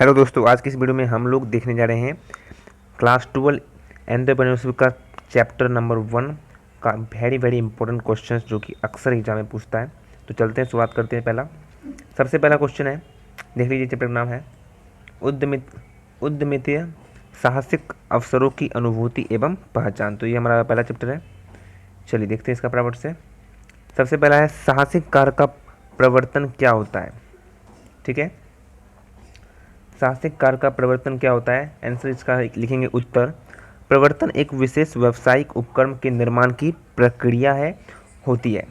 Hello दोस्तों, आज की इस वीडियो में हम लोग देखने जा रहे हैं क्लास 12 एंटरप्रेन्योरशिप का चैप्टर नंबर 1 का वेरी इंपॉर्टेंट क्वेश्चंस जो कि अक्सर एग्जाम में पूछता है। तो चलते हैं, शुरुआत करते हैं। सबसे पहला क्वेश्चन है, देख लीजिए, चैप्टर का नाम है उद्यमितीय साहसिक अवसरों की अनुभूति एवं पहचान। तो ये हमारा पहला चैप्टर है। चलिए देखते हैं इसका फटाफट से। सबसे पहला है, साहसिक कार्य का प्रवर्तन क्या होता है। ठीक है, साहसिक कार्य का प्रवर्तन क्या होता है। आंसर इसका लिखेंगे उत्तर। प्रवर्तन एक विशेष व्यावसायिक उपक्रम के निर्माण की प्रक्रिया होती है।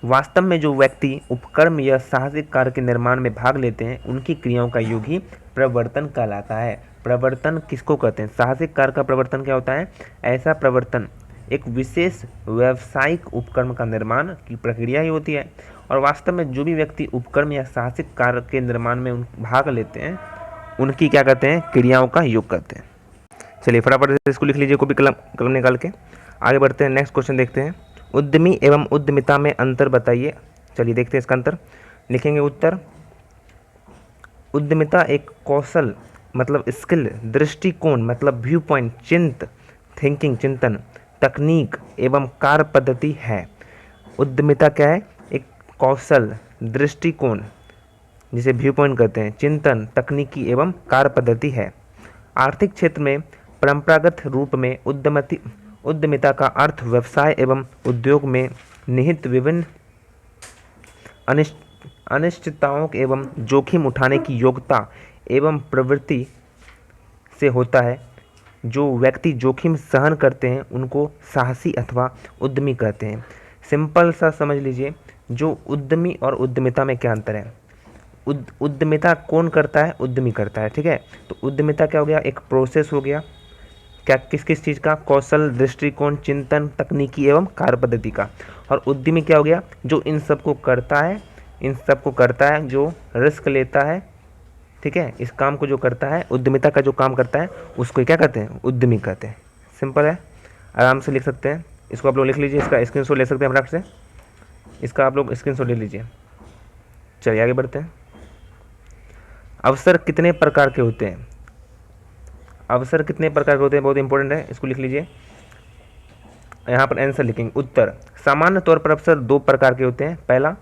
वास्तव में जो व्यक्ति उपक्रम या साहसिक कार्य के निर्माण में भाग लेते हैं उनकी क्रियाओं का योग ही प्रवर्तन कहलाता है। प्रवर्तन किसको कहते हैं? साहसिक कार्य का प्रवर्तन क्या होता है? ऐसा प्रवर्तन एक विशेष व्यावसायिक उपक्रम का निर्माण की प्रक्रिया ही होती है। और वास्तव में जो भी व्यक्ति उपक्रम या साहसिक कार्य के निर्माण में भाग लेते हैं उनकी क्या कहते हैं? क्रियाओं का योग कहते हैं। चलिए फटाफट से इसको लिख लीजिए, कॉपी कलम निकाल के। आगे बढ़ते हैं, नेक्स्ट क्वेश्चन देखते हैं। उद्यमी एवं उद्यमिता में अंतर बताइए। चलिए देखते हैं इसका अंतर। लिखेंगे उत्तर। उद्यमिता एक कौशल मतलब स्किल, दृष्टिकोण मतलब व्यू पॉइंट, थिंकिंग चिंतन, तकनीक एवं कार्य पद्धति है। उद्यमिता क्या है? एक कौशल, दृष्टिकोण जिसे व्यू पॉइंट कहते हैं, चिंतन, तकनीकी एवं कार्य पद्धति है। आर्थिक क्षेत्र में परंपरागत रूप में उद्यमिता का अर्थ व्यवसाय एवं उद्योग में निहित विभिन्न अनिश्चितताओं एवं जोखिम उठाने की योग्यता एवं प्रवृत्ति से होता है। जो व्यक्ति जोखिम सहन करते हैं उनको साहसी अथवा उद्यमी कहते हैं। सिंपल सा समझ लीजिए, जो उद्यमी और उद्यमिता में क्या अंतर है। उद्यमिता कौन करता है? उद्यमी करता है। ठीक है, तो उद्यमिता क्या हो गया? एक प्रोसेस हो गया। क्या किस किस चीज़ का? कौशल, दृष्टिकोण, चिंतन, तकनीकी एवं कार्य पद्धति का। और उद्यमी क्या हो गया? जो इन सब को करता है, जो रिस्क लेता है। ठीक है, इस काम को जो करता है, उद्यमिता का जो काम करता है उसको क्या कहते हैं? उद्यमी कहते हैं। सिंपल है, आराम से लिख सकते हैं। इसको आप लोग लिख लीजिए, इसका स्क्रीनशॉट ले सकते हैं फटाफट से। इसका आप लोग स्क्रीनशॉट ले लीजिए। चलिए आगे बढ़ते हैं। अवसर कितने प्रकार के होते हैं? अवसर कितने प्रकार के होते हैं, बहुत इंपॉर्टेंट है, इसको लिख लीजिए। यहाँ पर आंसर लिखेंगे उत्तर। सामान्य तौर पर अवसर दो प्रकार के होते हैं। पहला,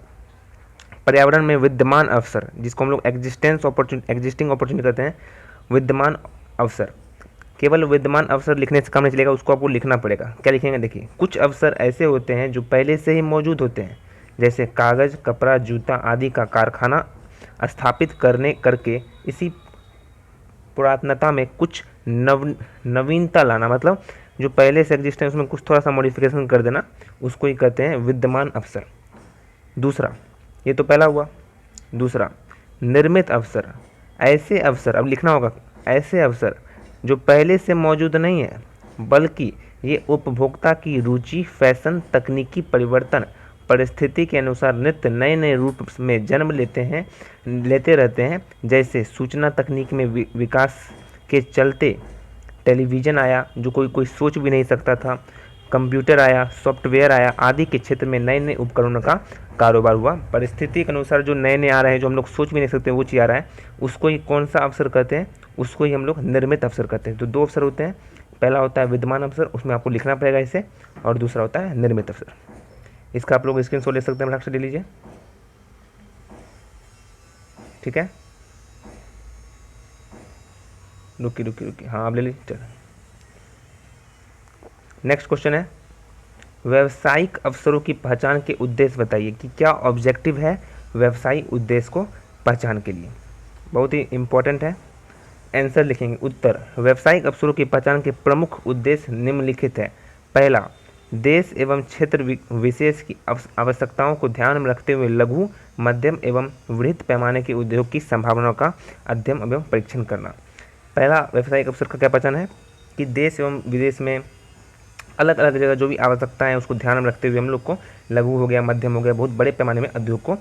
पर्यावरण में विद्यमान अवसर, जिसको हम लोग एग्जिस्टिंग अपॉर्चुनिटी कहते हैं। विद्यमान अवसर, केवल विद्यमान अवसर लिखने से काम नहीं चलेगा, उसको आपको लिखना पड़ेगा। क्या लिखेंगे? देखिए, कुछ अवसर ऐसे होते हैं जो पहले से ही मौजूद होते हैं, जैसे कागज, कपड़ा, जूता आदि का कारखाना स्थापित करके इसी पुरातनता में कुछ नवीनता लाना, मतलब जो पहले से एग्जिस्ट है उसमें कुछ थोड़ा सा मॉडिफिकेशन कर देना, उसको ही कहते हैं विद्यमान अवसर। दूसरा, ये तो पहला हुआ। दूसरा, निर्मित अवसर। ऐसे अवसर, अब लिखना होगा, ऐसे अवसर जो पहले से मौजूद नहीं है बल्कि ये उपभोक्ता की रुचि, फैशन, तकनीकी परिवर्तन, परिस्थिति के अनुसार नित्य नए नए रूप में जन्म लेते रहते हैं। जैसे सूचना तकनीक में विकास के चलते टेलीविज़न आया, जो कोई सोच भी नहीं सकता था। कंप्यूटर आया, सॉफ्टवेयर आया, आदि के क्षेत्र में नए नए उपकरणों का कारोबार हुआ। परिस्थिति के अनुसार जो नए नए आ रहे हैं, जो हम लोग सोच भी नहीं सकते वो चीज़ आ रहा है, उसको ही कौन सा अवसर कहते हैं? उसको ही हम लोग निर्मित अवसर कहते हैं। तो दो अवसर होते हैं, पहला होता है विद्यमान अवसर, उसमें आपको लिखना पड़ेगा इसे, और दूसरा होता है निर्मित अवसर। इसका आप लोग स्क्रीनशॉट ले सकते हैं, फटाफट से ले लीजिए। ठीक है, रुकी, हाँ आप ले लीजिए। चलो नेक्स्ट क्वेश्चन है, व्यवसायिक अवसरों की पहचान के उद्देश्य बताइए कि क्या ऑब्जेक्टिव है व्यवसायिक उद्देश्य को पहचान के लिए। बहुत ही इंपॉर्टेंट है। आंसर लिखेंगे उत्तर। व्यवसायिक अवसरों की पहचान के प्रमुख उद्देश्य निम्नलिखित है। पहला, देश एवं क्षेत्र विशेष की आवश्यकताओं को ध्यान में रखते हुए लघु, मध्यम एवं वृहद पैमाने के उद्योग की संभावनाओं का अध्ययन एवं परीक्षण करना। पहला व्यावसायिक अवसर का क्या पहचान है कि देश एवं विदेश में अलग अलग जगह जो भी आवश्यकताएं हैं उसको ध्यान में रखते हुए हम लोग को लघु हो गया, मध्यम हो गया, बहुत बड़े पैमाने में उद्योग को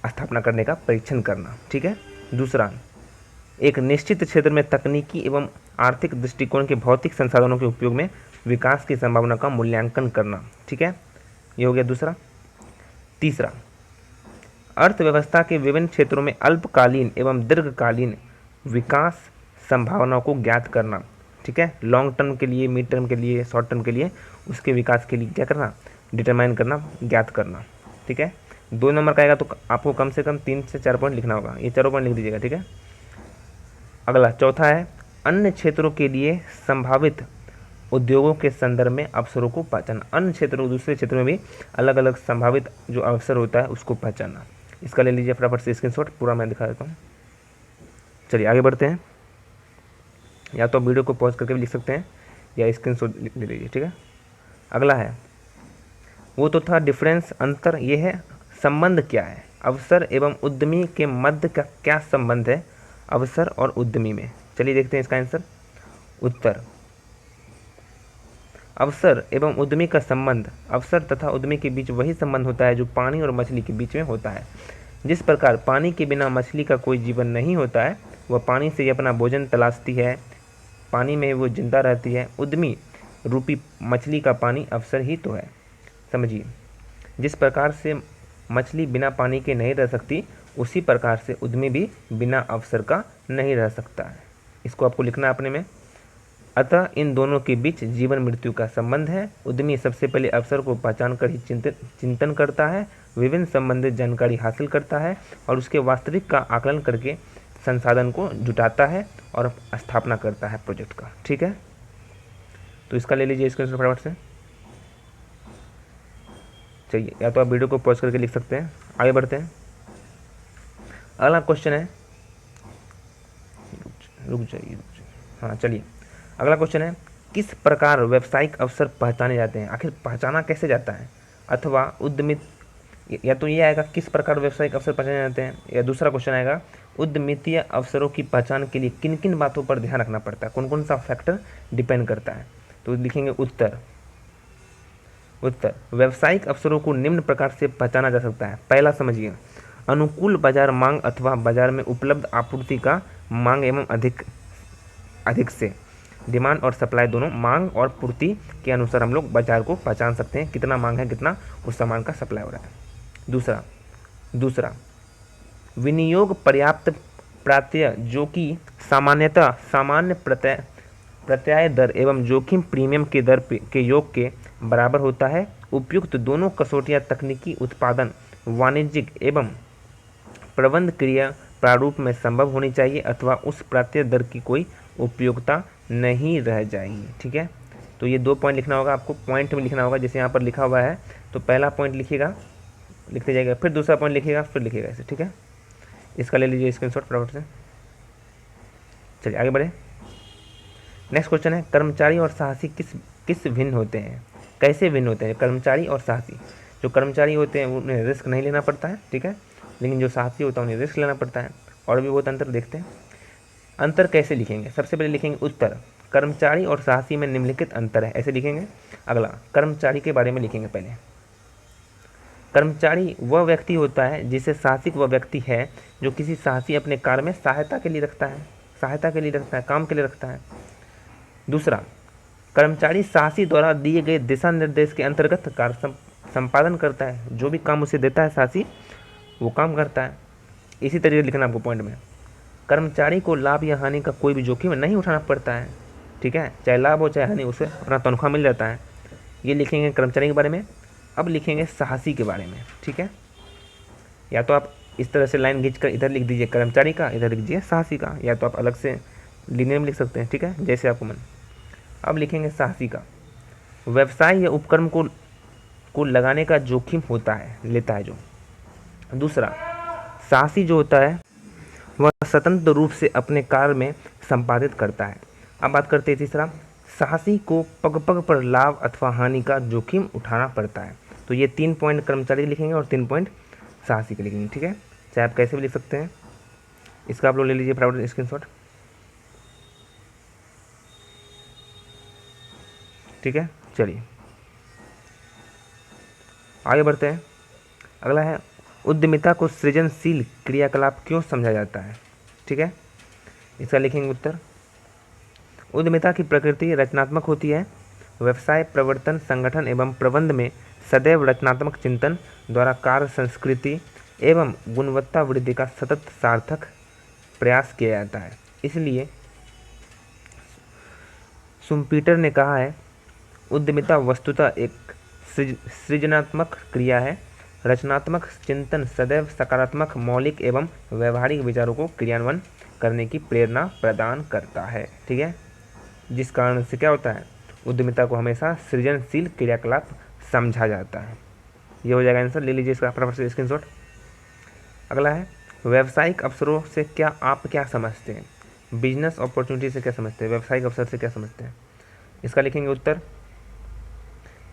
स्थापना करने का परीक्षण करना। ठीक है। दूसरा, एक निश्चित क्षेत्र में तकनीकी एवं आर्थिक दृष्टिकोण के भौतिक संसाधनों के उपयोग में विकास की संभावना का मूल्यांकन करना। ठीक है, ये हो गया दूसरा। तीसरा, अर्थव्यवस्था के विभिन्न क्षेत्रों में अल्पकालीन एवं दीर्घकालीन विकास संभावनाओं को ज्ञात करना, ठीक है, लॉन्ग टर्म के लिए, मिड टर्म के लिए, शॉर्ट टर्म के लिए, उसके विकास के लिए क्या करना, डिटरमाइन करना, ज्ञात करना, ठीक है। 2 नंबर का आएगा तो आपको कम से कम 3 से 4 पॉइंट लिखना होगा, ये चारों पॉइंट लिख दीजिएगा, ठीक है। अगला चौथा है अन्य क्षेत्रों के लिए संभावित उद्योगों के संदर्भ में अवसरों को पहचानना। अन्य क्षेत्रों, दूसरे क्षेत्रों में भी अलग अलग संभावित जो अवसर होता है उसको पहचानना। इसका ले लीजिए फटाफट से स्क्रीनशॉट, पूरा मैं दिखा देता हूँ। चलिए आगे बढ़ते हैं, या तो वीडियो को पॉज करके भी लिख सकते हैं या स्क्रीनशॉट ले लीजिए, ठीक है। अगला है, वो तो था डिफरेंस, अंतर, ये है संबंध क्या है, अवसर एवं उद्यमी के मध्य का क्या संबंध है अवसर और उद्यमी में। चलिए देखते हैं इसका आंसर। उत्तर, अवसर एवं उद्यमी का संबंध, अवसर तथा उद्यमी के बीच वही संबंध होता है जो पानी और मछली के बीच में होता है। जिस प्रकार पानी के बिना मछली का कोई जीवन नहीं होता है, वह पानी से ही अपना भोजन तलाशती है, पानी में वो जिंदा रहती है, उद्यमी रूपी मछली का पानी अवसर ही तो है। समझिए, जिस प्रकार से मछली बिना पानी के नहीं रह सकती, उसी प्रकार से उद्यमी भी बिना अवसर का नहीं रह सकता है। इसको आपको लिखना है अपने में। अतः इन दोनों के बीच जीवन मृत्यु का संबंध है। उद्यमी सबसे पहले अवसर को पहचान कर ही चिंतन करता है, विभिन्न संबंधित जानकारी हासिल करता है और उसके वास्तविक का आकलन करके संसाधन को जुटाता है और स्थापना करता है प्रोजेक्ट का, ठीक है। तो इसका ले लीजिए स्क्रीनशॉट फटाफट से। चलिए, या तो आप वीडियो को पॉज करके लिख सकते हैं। आगे बढ़ते हैं। अगला क्वेश्चन है, रुक जाइए, हाँ चलिए, अगला क्वेश्चन है, किस प्रकार व्यावसायिक अवसर पहचाने जाते हैं, आखिर पहचाना कैसे जाता है। अथवा उद्यमित, या तो ये आएगा किस प्रकार व्यावसायिक अवसर पहचाने जाते हैं, या दूसरा क्वेश्चन आएगा उद्यमितीय अवसरों की पहचान के लिए किन किन बातों पर ध्यान रखना पड़ता है, कौन कौन सा फैक्टर डिपेंड करता है। तो लिखेंगे उत्तर, व्यावसायिक अवसरों को निम्न प्रकार से पहचाना जा सकता है। पहला समझिए, अनुकूल बाजार मांग अथवा बाजार में उपलब्ध आपूर्ति का मांग एवं अधिक से, डिमांड और सप्लाई दोनों, मांग और पूर्ति के अनुसार हम लोग बाजार को पहचान सकते हैं, कितना मांग है, कितना उस सामान का सप्लाई हो रहा है। दूसरा विनियोग पर्याप्त प्रत्यय, जो कि सामान्यतः सामान्य प्रत्याय दर एवं जोखिम प्रीमियम के दर के योग के बराबर होता है। उपयुक्त दोनों कसौटियाँ तकनीकी उत्पादन, वाणिज्यिक एवं प्रबंध क्रिया प्रारूप में संभव होनी चाहिए अथवा उस प्रत्यय दर की कोई उपयोगिता नहीं रह जाएगी, ठीक है। तो ये 2 पॉइंट लिखना होगा आपको, पॉइंट में लिखना होगा, जैसे यहाँ पर लिखा हुआ है। तो पहला पॉइंट लिखिएगा, लिखते जाएगा, फिर दूसरा पॉइंट लिखिएगा, फिर लिखिएगा ऐसे, ठीक है। इसका ले लीजिए स्क्रीनशॉट फटाफट से। चलिए आगे बढ़े। नेक्स्ट क्वेश्चन है, कर्मचारी और साहसी किस भिन्न होते हैं, कैसे भिन्न होते हैं कर्मचारी और साहसी। जो कर्मचारी होते हैं उन्हें रिस्क नहीं लेना पड़ता है, ठीक है, लेकिन जो साहसी होता है उन्हें रिस्क लेना पड़ता है। और भी बहुत अंतर देखते हैं। अंतर कैसे लिखेंगे, सबसे पहले लिखेंगे उत्तर, कर्मचारी और साहसी में निम्नलिखित अंतर है, ऐसे लिखेंगे। अगला कर्मचारी के बारे में लिखेंगे पहले। कर्मचारी वह व्यक्ति होता है जिसे साहसिक वह व्यक्ति है जो किसी साहसी अपने कार्य में सहायता के लिए रखता है, काम के लिए रखता है। दूसरा, कर्मचारी साहसी द्वारा दिए गए दिशा निर्देश के अंतर्गत कार्य संपादन करता है, जो भी काम उसे देता है साहसी वो काम करता है। इसी तरीके लिखना आपको पॉइंट में, कर्मचारी को लाभ या हानि का कोई भी जोखिम नहीं उठाना पड़ता है, ठीक है, चाहे लाभ हो चाहे हानि, उसे अपना तनख्वाह मिल जाता है। ये लिखेंगे कर्मचारी के बारे में। अब लिखेंगे साहसी के बारे में, ठीक है। या तो आप इस तरह से लाइन खींचकर इधर लिख दीजिए कर्मचारी का, इधर लिख दीजिए साहसी का, या तो आप अलग से लिनियर में लिख सकते हैं, ठीक है, जैसे आपको मन। अब लिखेंगे साहसी का, व्यवसाय या उपक्रम को लगाने का जोखिम लेता है जो। दूसरा, साहसी जो होता है वह स्वतंत्र रूप से अपने कार्य में संपादित करता है। अब बात करते हैं तीसरा, साहसी को पग पग पर लाभ अथवा हानि का जोखिम उठाना पड़ता है। तो ये 3 पॉइंट कर्मचारी के लिखेंगे और 3 पॉइंट साहसी के लिखेंगे, ठीक है, चाहे आप कैसे भी लिख सकते हैं। इसका आप लोग ले लीजिए फटाफट स्क्रीनशॉट, ठीक है। चलिए आगे बढ़ते हैं। अगला है, उद्यमिता को सृजनशील क्रियाकलाप क्यों समझा जाता है, ठीक है। इसका लिखेंगे उत्तर, उद्यमिता की प्रकृति रचनात्मक होती है। व्यवसाय प्रवर्तन, संगठन एवं प्रबंध में सदैव रचनात्मक चिंतन द्वारा कार्य संस्कृति एवं गुणवत्ता वृद्धि का सतत सार्थक प्रयास किया जाता है। इसलिए शुम्पीटर ने कहा है, उद्यमिता वस्तुतः एक सृजनात्मक क्रिया है। रचनात्मक चिंतन सदैव सकारात्मक, मौलिक एवं व्यवहारिक विचारों को क्रियान्वयन करने की प्रेरणा प्रदान करता है। ठीक है, जिस कारण से क्या होता है, उद्यमिता को हमेशा सृजनशील क्रियाकलाप समझा जाता है। ये हो जाएगा आंसर, ले लीजिए इसका फटाफट से स्क्रीनशॉट। अगला है, व्यावसायिक अवसरों से क्या आप क्या समझते हैं? बिजनेस अपॉर्चुनिटी से क्या समझते हैं? व्यावसायिक अवसर से क्या समझते हैं? इसका लिखेंगे उत्तर,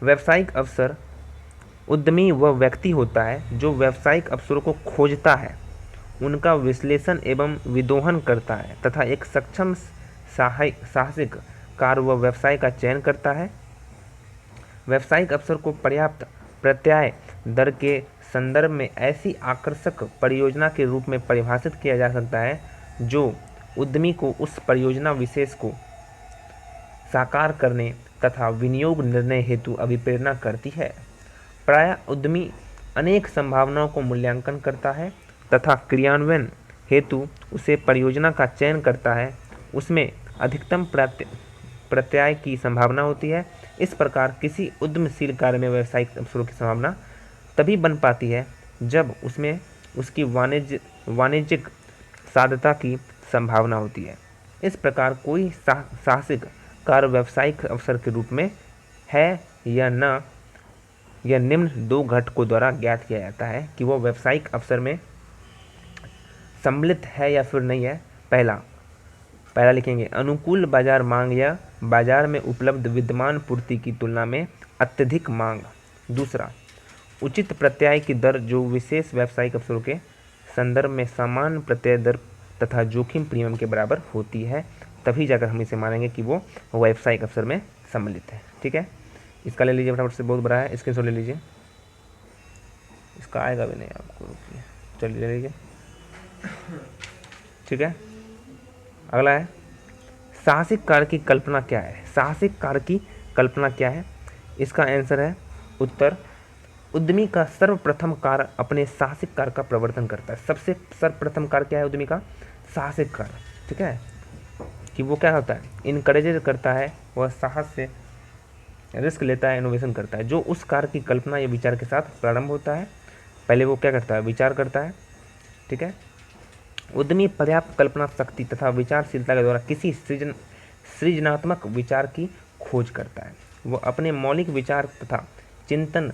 व्यावसायिक अवसर उद्यमी वह व्यक्ति होता है जो व्यावसायिक अवसरों को खोजता है, उनका विश्लेषण एवं विदोहन करता है तथा एक सक्षम साहसिक कार्य व व्यवसाय का चयन करता है। व्यावसायिक अवसर को पर्याप्त प्रत्याय दर के संदर्भ में ऐसी आकर्षक परियोजना के रूप में परिभाषित किया जा सकता है जो उद्यमी को उस परियोजना विशेष को साकार करने तथा विनियोग निर्णय हेतु अभिप्रेरणा करती है। प्रायः उद्यमी अनेक संभावनाओं को मूल्यांकन करता है तथा क्रियान्वयन हेतु उसे परियोजना का चयन करता है, उसमें अधिकतम प्रत्याय की संभावना होती है। इस प्रकार किसी उद्यमशील कार्य में व्यावसायिक अवसरों की संभावना तभी बन पाती है जब उसमें उसकी वाणिज्यिक साध्यता की संभावना होती है। इस प्रकार कोई साहसिक कार्य व्यावसायिक अवसर के रूप में है या न, यह निम्न दो घटकों द्वारा ज्ञात किया जाता है कि वह व्यावसायिक अवसर में सम्मिलित है या फिर नहीं है। पहला लिखेंगे, अनुकूल बाजार मांग या बाजार में उपलब्ध विद्यमान पूर्ति की तुलना में अत्यधिक मांग। दूसरा, उचित प्रत्याय की दर जो विशेष व्यावसायिक अवसरों के संदर्भ में समान प्रत्याय दर तथा जोखिम प्रीमियम के बराबर होती है, तभी जाकर हम इसे मानेंगे कि वो व्यावसायिक अवसर में सम्मिलित है। ठीक है, इसका ले लीजिए फटाफट से, बहुत बड़ा है, स्क्रीनशॉट ले लीजिए। इसका आएगा भी नहीं आपको, रुकिए, चलिए ले लीजिए। ठीक है, अगला है, साहसिक कार्य की कल्पना क्या है? साहसिक कार्य की कल्पना क्या है? इसका आंसर है उत्तर, उद्यमी का सर्वप्रथम कार्य अपने साहसिक कार्य का प्रवर्तन करता है। सबसे सर्वप्रथम कार्य क्या है उद्यमी का? साहसिक कार्य। ठीक है, कि वो क्या होता है, इनकरेज करता है, वह साहस से रिस्क लेता है, इनोवेशन करता है। जो उस कार्य की कल्पना या विचार के साथ प्रारंभ होता है, पहले वो क्या करता है, विचार करता है। ठीक है, उद्यमी पर्याप्त कल्पना शक्ति तथा विचारशीलता के द्वारा किसी सृजनात्मक विचार की खोज करता है। वह अपने मौलिक विचार तथा चिंतन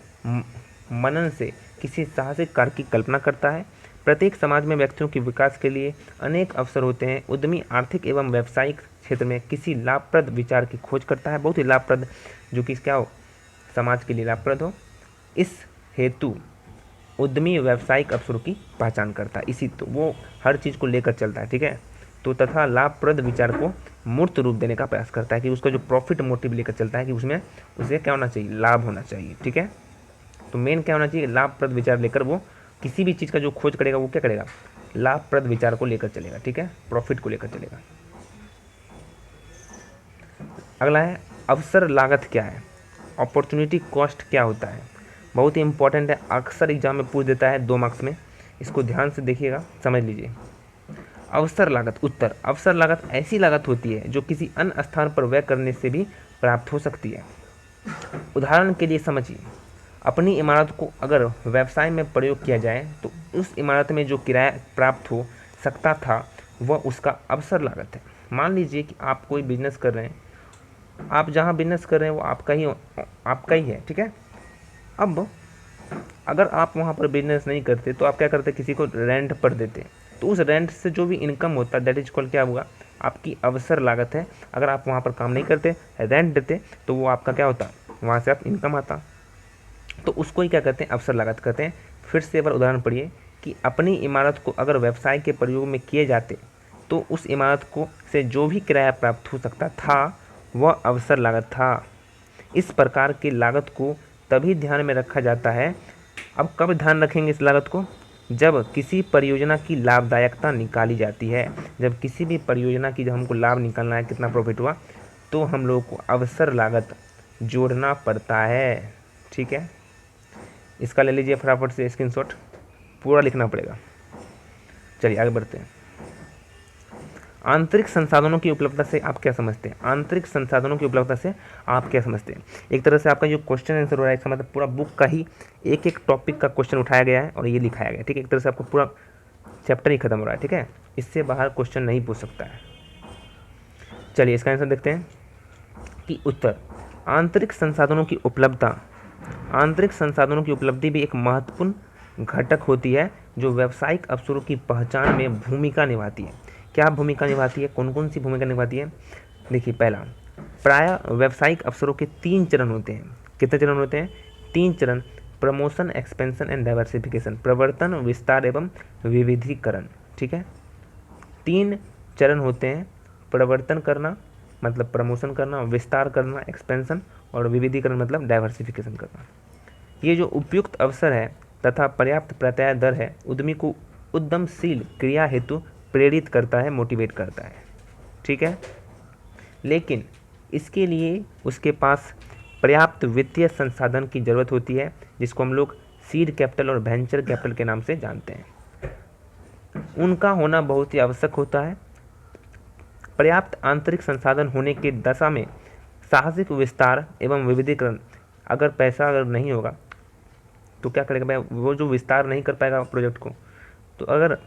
मनन से किसी साहसिक कार्य की कल्पना करता है। प्रत्येक समाज में व्यक्तियों के विकास के लिए अनेक अवसर होते हैं। उद्यमी आर्थिक एवं व्यावसायिक क्षेत्र में किसी लाभप्रद विचार की खोज करता है, बहुत ही लाभप्रद, जो कि क्या हो, समाज के लिए लाभप्रद हो। इस हेतु उद्यमी व्यावसायिक अवसरों की पहचान करता है। इसी तो वो हर चीज़ को लेकर चलता है। ठीक है, तो तथा लाभप्रद विचार को मूर्त रूप देने का प्रयास करता है, कि उसका जो प्रॉफिट मोटिव लेकर चलता है कि उसमें उसे क्या होना चाहिए, लाभ होना चाहिए। ठीक है, तो मेन क्या होना चाहिए, लाभप्रद विचार लेकर वो किसी भी चीज़ का जो खोज करेगा वो क्या करेगा, लाभप्रद विचार को लेकर चलेगा। ठीक है, प्रॉफिट को लेकर चलेगा। अगला है, अवसर लागत क्या है? अपॉर्चुनिटी कॉस्ट क्या होता है? बहुत ही इंपॉर्टेंट है, अक्सर एग्जाम में पूछ देता है 2 मार्क्स में, इसको ध्यान से देखिएगा, समझ लीजिए। अवसर लागत, उत्तर, अवसर लागत ऐसी लागत होती है जो किसी अन्य स्थान पर व्यय करने से भी प्राप्त हो सकती है। उदाहरण के लिए समझिए, अपनी इमारत को अगर व्यवसाय में प्रयोग किया जाए तो उस इमारत में जो किराया प्राप्त हो सकता था वह उसका अवसर लागत है। मान लीजिए कि आप कोई बिजनेस कर रहे हैं, आप जहाँ बिजनेस कर रहे हैं वो आपका ही है। ठीक है, अब अगर आप वहाँ पर बिजनेस नहीं करते तो आप क्या करते, किसी को रेंट पर देते, तो उस रेंट से जो भी इनकम होता है दैट इज कॉल्ड क्या हुआ, आपकी अवसर लागत है। अगर आप वहाँ पर काम नहीं करते, रेंट देते, तो वो आपका क्या होता, वहाँ से आप इनकम आता, तो उसको ही क्या कहते हैं, अवसर लागत कहते हैं। फिर से एक बार उदाहरण पढ़िए कि अपनी इमारत को अगर व्यवसाय के प्रयोग में किए जाते तो उस इमारत को से जो भी किराया प्राप्त हो सकता था वह अवसर लागत था। इस प्रकार की लागत को तभी ध्यान में रखा जाता है। अब कब ध्यान रखेंगे इस लागत को, जब किसी परियोजना की लाभदायकता निकाली जाती है। जब किसी भी परियोजना की जब हमको लाभ निकालना है, कितना प्रॉफिट हुआ, तो हम लोगों को अवसर लागत जोड़ना पड़ता है। ठीक है, इसका ले लीजिए फटाफट से स्क्रीनशॉट, पूरा लिखना पड़ेगा। चलिए आगे बढ़ते हैं। आंतरिक संसाधनों की उपलब्धता से आप क्या समझते हैं? आंतरिक संसाधनों की उपलब्धता से आप क्या समझते हैं? एक तरह से आपका जो क्वेश्चन आंसर हो रहा है, इसका मतलब पूरा बुक का ही एक एक टॉपिक का क्वेश्चन उठाया गया है और ये लिखाया गया है, ठीक है। एक तरह से आपको पूरा चैप्टर ही खत्म हो रहा है, ठीक है। इससे बाहर क्वेश्चन नहीं पूछ सकता है। चलिए इसका आंसर देखते हैं कि उत्तर आंतरिक संसाधनों की उपलब्धता, आंतरिक संसाधनों की उपलब्धि भी एक महत्वपूर्ण घटक होती है जो व्यावसायिक अवसरों की पहचान में भूमिका निभाती है। क्या भूमिका निभाती है? कौन कौन सी भूमिका निभाती है? देखिए, पहला, प्रायः व्यावसायिक अवसरों के 3 चरण होते हैं। कितने चरण होते हैं? 3 चरण। प्रमोशन, एक्सपेंशन एंड डाइवर्सिफिकेशन, प्रवर्तन, विस्तार एवं विविधीकरण, ठीक है। 3 चरण होते हैं, प्रवर्तन करना मतलब प्रमोशन करना, विस्तार करना एक्सपेंशन, और विविधीकरण मतलब डाइवर्सिफिकेशन करना। ये जो उपयुक्त अवसर है तथा पर्याप्त प्रत्याय दर है, उद्यमी को उद्यमशील क्रिया हेतु प्रेरित करता है, मोटिवेट करता है, ठीक है। लेकिन इसके लिए उसके पास पर्याप्त वित्तीय संसाधन की ज़रूरत होती है, जिसको हम लोग सीड कैपिटल और वेंचर कैपिटल के नाम से जानते हैं। उनका होना बहुत ही आवश्यक होता है। पर्याप्त आंतरिक संसाधन होने की दशा में साहसिक विस्तार एवं विविधीकरण, अगर पैसा अगर नहीं होगा तो क्या करेगा भाई? वो जो विस्तार नहीं कर पाएगा प्रोजेक्ट को। तो अगर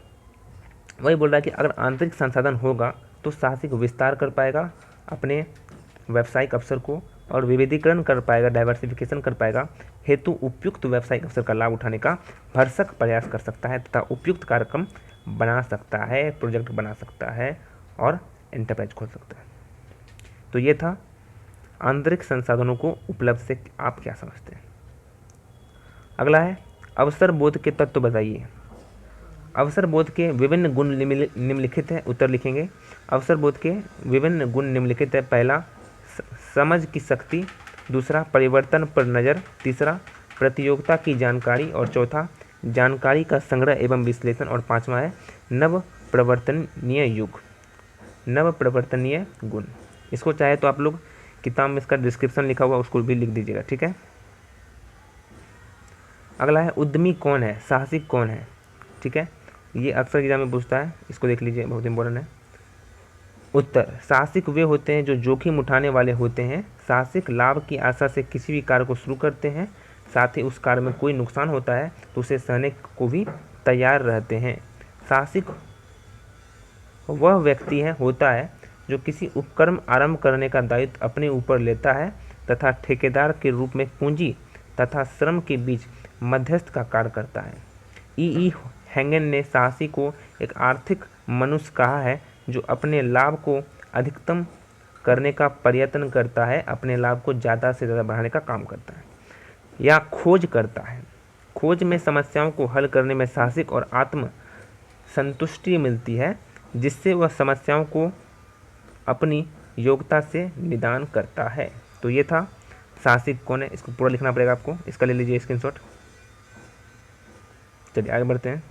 वही बोल रहा है कि अगर आंतरिक संसाधन होगा तो साहसिक विस्तार कर पाएगा अपने व्यावसायिक अवसर को, और विविधीकरण कर पाएगा, डाइवर्सिफिकेशन कर पाएगा, हेतु उपयुक्त व्यावसायिक अवसर का लाभ उठाने का भरसक प्रयास कर सकता है तथा उपयुक्त कार्यक्रम बना सकता है, प्रोजेक्ट बना सकता है और एंटरप्राइज खोल सकता है। तो ये था आंतरिक संसाधनों को उपलब्ध से आप क्या समझते हैं। अगला है अवसर बोध के तत्व बताइए। अवसर बोध के विभिन्न गुण निम्नलिखित है, उत्तर लिखेंगे। अवसर बोध के विभिन्न गुण निम्नलिखित है। पहला, समझ की शक्ति। दूसरा, परिवर्तन पर नज़र। तीसरा, प्रतियोगिता की जानकारी। और चौथा, जानकारी का संग्रह एवं विश्लेषण। और पांचवा है नव प्रवर्तनीय युग, नव प्रवर्तनीय गुण। इसको चाहे तो आप लोग किताब में इसका डिस्क्रिप्शन लिखा हुआ उसको भी लिख दीजिएगा, ठीक है। अगला है उद्यमी कौन है, साहसिक कौन है, ठीक है। ये अक्सर एग्जाम में पूछता है, इसको देख लीजिए, बहुत इंपॉर्टेंट है। उत्तर, साहसिक वे होते हैं जो जोखिम उठाने वाले होते हैं। साहसिक लाभ की आशा से किसी भी कार्य को शुरू करते हैं, साथ ही उस कार्य में कोई नुकसान होता है तो उसे सहने को भी तैयार रहते हैं। साहसिक वह व्यक्ति होता है जो किसी उपक्रम आरंभ करने का दायित्व अपने ऊपर लेता है तथा ठेकेदार के रूप में पूंजी तथा श्रम के बीच मध्यस्थ का कार्य करता है। ई हैंगन ने साहसी को एक आर्थिक मनुष्य कहा है जो अपने लाभ को अधिकतम करने का प्रयत्न करता है, अपने लाभ को ज़्यादा से ज़्यादा बढ़ाने का काम करता है या खोज करता है। खोज में समस्याओं को हल करने में साहसिक और आत्म संतुष्टि मिलती है, जिससे वह समस्याओं को अपनी योग्यता से निदान करता है। तो ये था साहसिक कौन है, इसको पूरा लिखना पड़ेगा आपको, इसका ले लीजिए स्क्रीनशॉट। चलिए आगे बढ़ते हैं।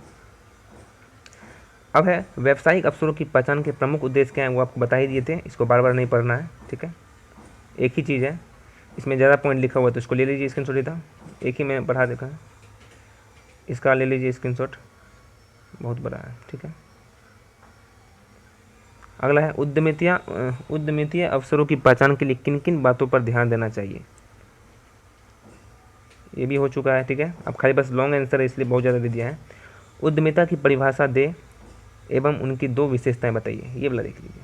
अब है व्यावसायिक अवसरों की पहचान के प्रमुख उद्देश्य क्या हैं, वो आपको बता ही दिए थे, इसको बार बार नहीं पढ़ना है, ठीक है। एक ही चीज़ है, इसमें ज़्यादा पॉइंट लिखा हुआ है तो इसको ले लीजिए स्क्रीनशॉट, इधर एक ही मैंने पढ़ा देखा है, इसका ले लीजिए स्क्रीनशॉट, बहुत बड़ा है, ठीक है। अगला है उद्यमितीय अवसरों की पहचान के लिए किन किन बातों पर ध्यान देना चाहिए। ये भी हो चुका है, ठीक है। अब खाली बस लॉन्ग आंसर है इसलिए बहुत ज़्यादा दे दिया है। उद्यमिता की परिभाषा दे एवं उनकी 2 विशेषताएं बताइए, ये वाला देख लीजिए।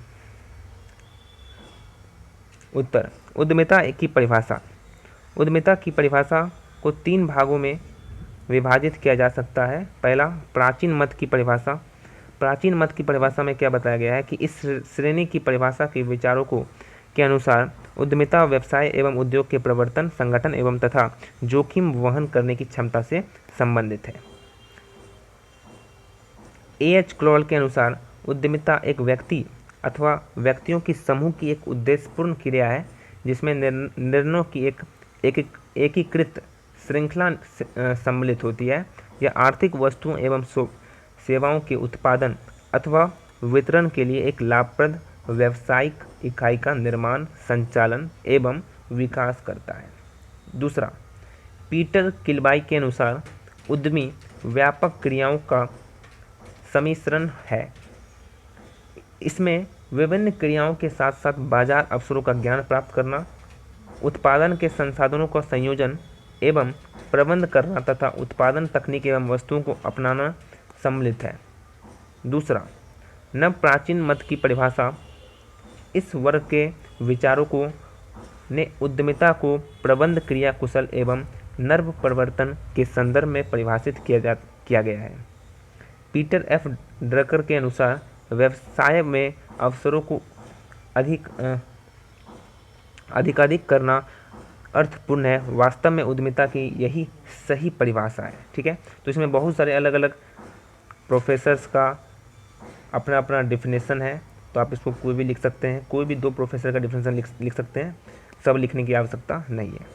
उत्तर, उद्यमिता की परिभाषा। उद्यमिता की परिभाषा को 3 भागों में विभाजित किया जा सकता है। पहला, प्राचीन मत की परिभाषा। प्राचीन मत की परिभाषा में क्या बताया गया है कि इस श्रेणी की परिभाषा के विचारों को के अनुसार उद्यमिता व्यवसाय एवं उद्योग के प्रवर्तन, संगठन एवं तथा जोखिम वहन करने की क्षमता से संबंधित है। A.H. क्लोल के अनुसार उद्यमिता एक व्यक्ति अथवा व्यक्तियों की समूह की एक उद्देश्यपूर्ण क्रिया है जिसमें निर्णयों की एक एकीकृत श्रृंखला सम्मिलित होती है। यह आर्थिक वस्तुओं एवं सेवाओं के उत्पादन अथवा वितरण के लिए एक लाभप्रद व्यावसायिक इकाई का निर्माण, संचालन एवं विकास करता है। दूसरा, पीटर किलबाई के अनुसार उद्यमी व्यापक क्रियाओं का सम्मिश्रण है। इसमें विभिन्न क्रियाओं के साथ साथ बाजार अवसरों का ज्ञान प्राप्त करना, उत्पादन के संसाधनों का संयोजन एवं प्रबंध करना तथा उत्पादन तकनीक एवं वस्तुओं को अपनाना सम्मिलित है। दूसरा, नव प्राचीन मत की परिभाषा। इस वर्ग के विचारकों ने उद्यमिता को प्रबंध क्रिया कुशल एवं नर्व परिवर्तन के संदर्भ में परिभाषित किया गया है। पीटर एफ ड्रकर के अनुसार व्यवसाय में अवसरों को अधिकाधिक करना अर्थपूर्ण है। वास्तव में उद्यमिता की यही सही परिभाषा है। ठीक है, तो इसमें बहुत सारे अलग अलग प्रोफेसर्स का अपना अपना डिफिनेशन है, तो आप इसको कोई भी लिख सकते हैं, कोई भी 2 प्रोफेसर का डिफिनेशन लिख सकते हैं, सब लिखने की आवश्यकता नहीं है।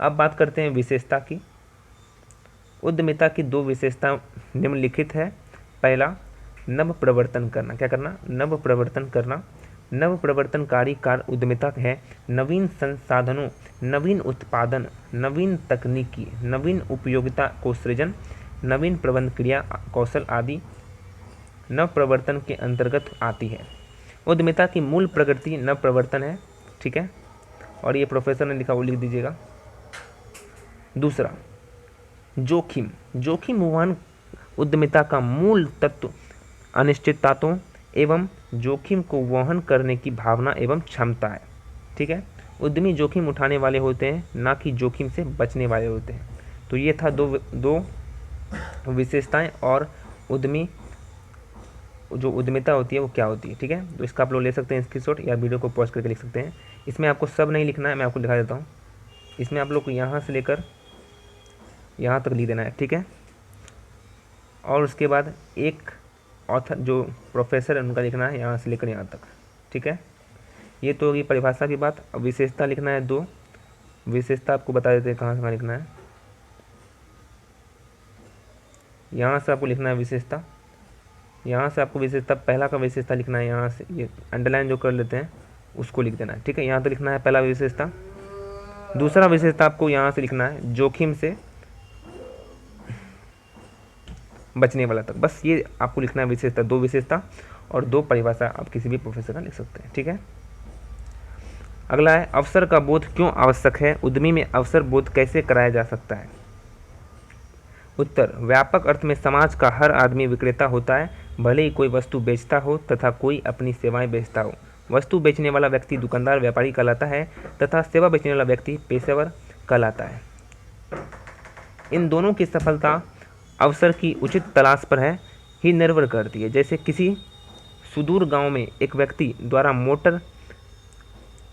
अब बात करते हैं विशेषता की। उद्यमिता की 2 विशेषता निम्नलिखित है। पहला, नव प्रवर्तन करना। क्या करना? नव प्रवर्तन करना। नव प्रवर्तनकारी कार्य उद्यमिता है। नवीन संसाधनों, नवीन उत्पादन, नवीन तकनीकी, नवीन उपयोगिता को सृजन, नवीन प्रबंध क्रिया कौशल आदि नव प्रवर्तन के अंतर्गत आती है। उद्यमिता की मूल प्रकृति नव प्रवर्तन है। ठीक है, और ये प्रोफेसर ने लिखा, वो लिख दीजिएगा। दूसरा, जोखिम। जोखिम वहन उद्यमिता का मूल तत्व अनिश्चितताओं एवं जोखिम को वहन करने की भावना एवं क्षमता है। ठीक है, उद्यमी जोखिम उठाने वाले होते हैं, ना कि जोखिम से बचने वाले होते हैं। तो ये था दो विशेषताएं और उद्यमी जो उद्यमिता होती है वो क्या होती है। ठीक है, तो इसका आप लोग ले सकते हैं स्क्रीनशॉट या वीडियो को पॉज करके लिख सकते हैं। इसमें आपको सब नहीं लिखना है, मैं आपको दिखा देता हूँ। इसमें आप लोग को यहाँ से लेकर यहाँ तक लिख देना है। ठीक है, और उसके बाद एक ऑथर जो प्रोफेसर है उनका लिखना है यहाँ से लेकर यहाँ तक। ठीक है, ये तो होगी परिभाषा की बात। अब विशेषता लिखना है 2 विशेषता आपको बता देते हैं कहाँ से कहाँ लिखना है। यहाँ से आपको लिखना है विशेषता, यहाँ से आपको विशेषता, पहला का विशेषता लिखना है, यहाँ से ये अंडरलाइन जो कर लेते हैं उसको लिख देना है। ठीक है, यहाँ तक लिखना है पहला विशेषता। दूसरा विशेषता आपको यहाँ से लिखना है जोखिम से बचने वाला तक। बस ये आपको लिखना है विशेषता, 2 विशेषता और 2 परिभाषा आप किसी भी प्रोफेसर का लिख सकते हैं। ठीक है, अगला है अवसर का बोध क्यों आवश्यक है। उद्यमी में अवसर बोध कैसे कराया जा सकता है। उत्तर, व्यापक अर्थ में समाज का हर आदमी विक्रेता होता है, भले ही कोई वस्तु बेचता हो तथा कोई अपनी सेवाएं बेचता हो। वस्तु बेचने वाला व्यक्ति दुकानदार व्यापारी कहलाता है तथा सेवा बेचने वाला व्यक्ति पेशेवर कहलाता है। इन दोनों की सफलता अवसर की उचित तलाश पर है ही निर्भर करती है। जैसे किसी सुदूर गांव में एक व्यक्ति द्वारा मोटर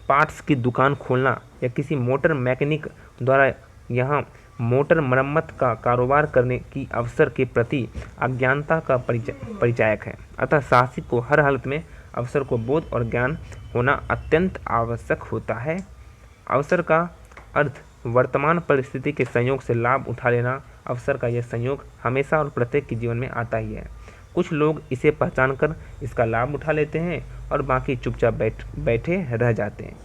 पार्ट्स की दुकान खोलना या किसी मोटर मैकेनिक द्वारा यहाँ मोटर मरम्मत का कारोबार करने की अवसर के प्रति अज्ञानता का परिचायक है। अतः साहसिक को हर हालत में अवसर को बोध और ज्ञान होना अत्यंत आवश्यक होता है। अवसर का अर्थ वर्तमान परिस्थिति के संयोग से लाभ उठा लेना। अवसर का यह संयोग हमेशा और प्रत्येक के जीवन में आता ही है। कुछ लोग इसे पहचान कर इसका लाभ उठा लेते हैं और बाकी चुपचाप बैठे रह जाते हैं।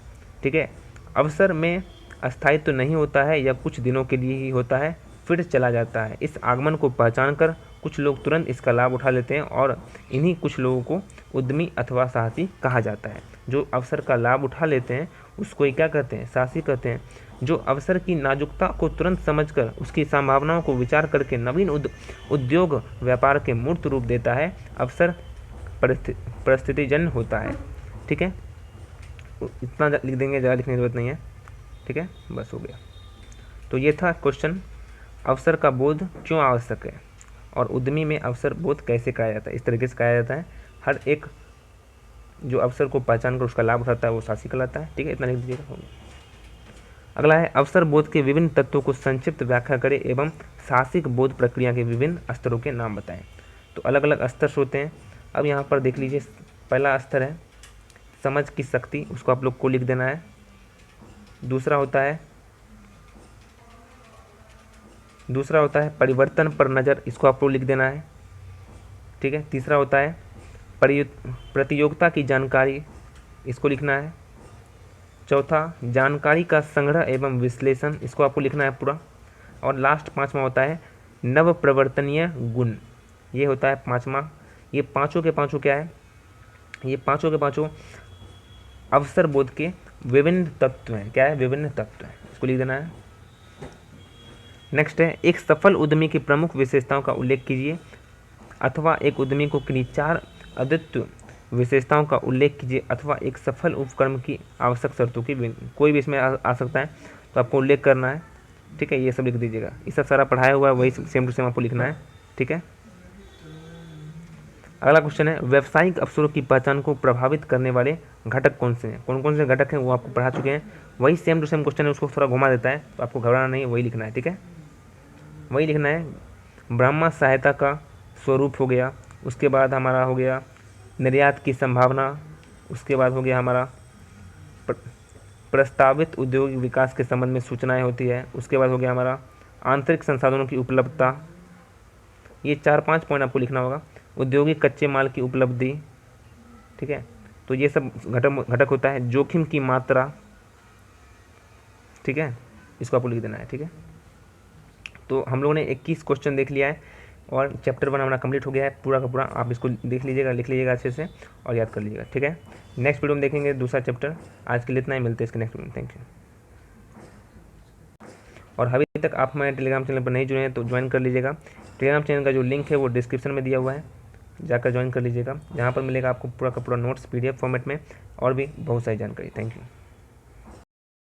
ठीक है, अवसर में अस्थायित्व तो नहीं होता है या कुछ दिनों के लिए ही होता है, फिर चला जाता है। इस आगमन को पहचान कर कुछ लोग तुरंत इसका लाभ उठा लेते हैं और इन्हीं कुछ लोगों को उद्यमी अथवा साहसी कहा जाता है। जो अवसर का लाभ उठा लेते हैं उसको ही क्या कहते हैं? साहसी कहते हैं। जो अवसर की नाजुकता को तुरंत समझकर उसकी संभावनाओं को विचार करके नवीन उद्योग व्यापार के मूर्त रूप देता है, अवसर परिस्थितिजन्य होता है। ठीक है, इतना लिख देंगे, ज़्यादा लिखने की जरूरत नहीं है। ठीक है, बस हो गया। तो ये था क्वेश्चन, अवसर का बोध क्यों आवश्यक है और उद्यमी में अवसर बोध कैसे कराया जाता है। इस तरीके से कराया जाता है। हर एक जो अवसर को पहचान कर उसका लाभ उठाता है वो साहसी कहलाता है। ठीक है, इतना लिख दीजिएगा। अगला है अवसर बोध के विभिन्न तत्वों को संक्षिप्त व्याख्या करें एवं साहसिक बोध प्रक्रिया के विभिन्न स्तरों के नाम बताएं। तो अलग अलग स्तर होते हैं। अब यहाँ पर देख लीजिए, पहला स्तर है समझ की शक्ति, उसको आप लोग को लिख देना है। दूसरा होता है परिवर्तन पर नज़र, इसको आप लोग लिख देना है। ठीक है, तीसरा होता है प्रतियोगिता की जानकारी, इसको लिखना है। चौथा जानकारी का संग्रह एवं विश्लेषण, इसको आपको लिखना है पूरा। और लास्ट 5वां होता है नव प्रवर्तनीय गुण, ये होता है 5वां। ये पाँचों के पाँचों क्या है? ये पांचों के पांचों अवसर बोध के विभिन्न तत्व हैं। क्या है? विभिन्न तत्व हैं, इसको लिख देना है। नेक्स्ट है, एक सफल उद्यमी की प्रमुख विशेषताओं का उल्लेख कीजिए, अथवा एक उद्यमी को किन्हीं 4 अद्वितीय विशेषताओं का उल्लेख कीजिए, अथवा एक सफल उपक्रम की आवश्यक शर्तों की कोई भी इसमें आ सकता है, तो आपको उल्लेख करना है। ठीक है, ये सब लिख दीजिएगा। ये सब सारा पढ़ाया हुआ है, वही सेम टू सेम आपको लिखना है। ठीक है, अगला क्वेश्चन है, व्यावसायिक अवसरों की पहचान को प्रभावित करने वाले घटक कौन से हैं? कौन कौन से घटक हैं वो आपको पढ़ा चुके हैं। वही सेम टू सेम क्वेश्चन है, उसको थोड़ा घुमा देता है, तो आपको घबराना नहीं, वही लिखना है। ठीक है, वही लिखना है। ब्रह्मा सहायता का स्वरूप हो गया, उसके बाद हमारा हो गया निर्यात की संभावना, उसके बाद हो गया हमारा प्रस्तावित औद्योगिक विकास के संबंध में सूचनाएं होती है, उसके बाद हो गया हमारा आंतरिक संसाधनों की उपलब्धता। ये 4-5 पॉइंट आपको लिखना होगा। औद्योगिक कच्चे माल की उपलब्धि। ठीक है, तो ये सब घटक होता है। जोखिम की मात्रा। ठीक है, इसको आपको लिख देना है। ठीक है, तो हम लोगों ने 21 क्वेश्चन देख लिया है और चैप्टर 1 हमारा कंप्लीट हो गया है पूरा का पूरा। आप इसको देख लीजिएगा, लिख लीजिएगा अच्छे से और याद कर लीजिएगा। ठीक है, नेक्स्ट वीडियो में देखेंगे दूसरा चैप्टर। आज के लिए इतना ही, मिलते हैं इसके नेक्स्ट वीडियो में। Thank you. और अभी तक आप हमारे टेलीग्राम चैनल पर नहीं जुड़े हैं तो ज्वाइन कर लीजिएगा। टेलीग्राम चैनल का जो लिंक है वो डिस्क्रिप्शन में दिया हुआ है, जाकर ज्वाइन कर लीजिएगा। यहाँ पर मिलेगा आपको पूरा का पूरा नोट्स PDF फॉर्मेट में और भी बहुत सारी जानकारी। Thank you.